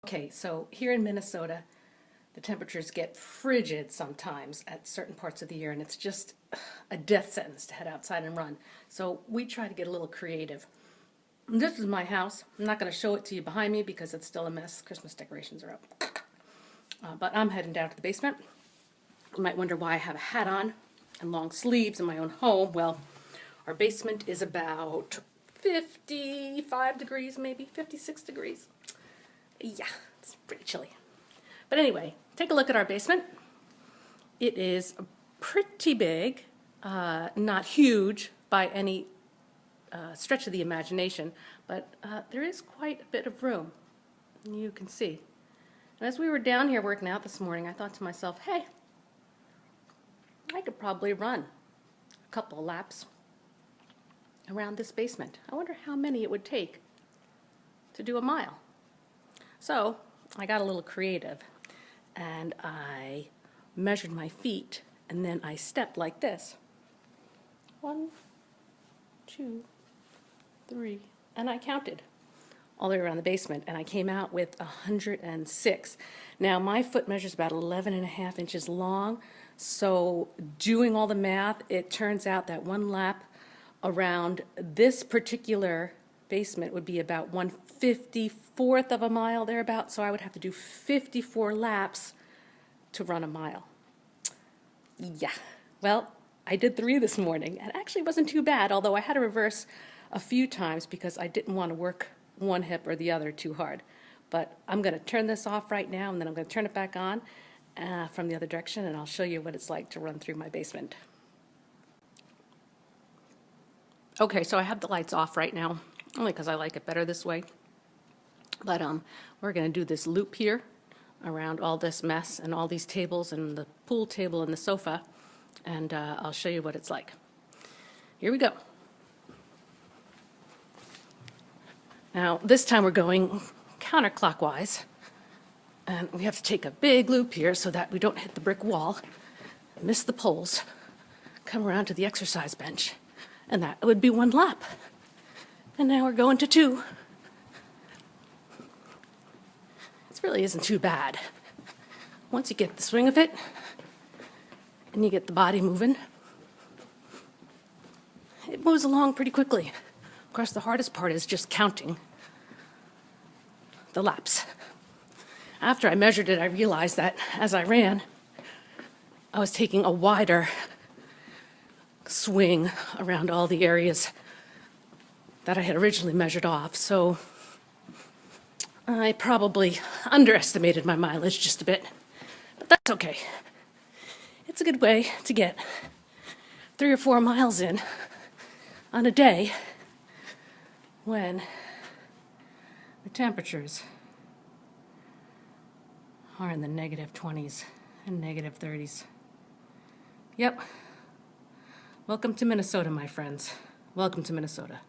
Okay, so here in Minnesota, the temperatures get frigid sometimes at certain parts of the year, and it's just a death sentence to head outside and run. So we try to get a little creative. And this is my house. I'm not going to show it to you behind me because it's still a mess. Christmas decorations are up. But I'm heading down to the basement. You might wonder why I have a hat on and long sleeves in my own home. Well, our basement is about 55 degrees, maybe 56 degrees. Yeah, it's pretty chilly. But anyway, take a look at our basement. It is pretty big, not huge by any stretch of the imagination, but there is quite a bit of room, you can see. And as we were down here working out this morning, I thought to myself, hey, I could probably run a couple of laps around this basement. I wonder how many it would take to do a mile. So I got a little creative and I measured my feet and then I stepped like this. 1, 2, 3, and I counted all the way around the basement and I came out with 106. Now my foot measures about 11.5 inches long, so doing all the math, it turns out that one lap around this particular basement would be about 1/54th of a mile thereabout, so I would have to do 54 laps to run a mile. Yeah, well, I did 3 this morning, and actually wasn't too bad, although I had to reverse a few times because I didn't want to work one hip or the other too hard. But I'm going to turn this off right now, and then I'm going to turn it back on from the other direction, and I'll show you what it's like to run through my basement. Okay, so I have the lights off right now, only because I like it better this way. But we're going to do this loop here around all this mess and all these tables and the pool table and the sofa, and I'll show you what it's like. Here we go. Now, this time we're going counterclockwise, and we have to take a big loop here so that we don't hit the brick wall, miss the poles, come around to the exercise bench, and that would be 1 lap. And now we're going to 2. This really isn't too bad. Once you get the swing of it, and you get the body moving, it moves along pretty quickly. Of course, the hardest part is just counting the laps. After I measured it, I realized that as I ran, I was taking a wider swing around all the areas that I had originally measured off, so I probably underestimated my mileage just a bit, but that's okay. It's a good way to get 3 or 4 miles in on a day when the temperatures are in the -20s and -30s. Yep. Welcome to Minnesota, my friends. Welcome to Minnesota.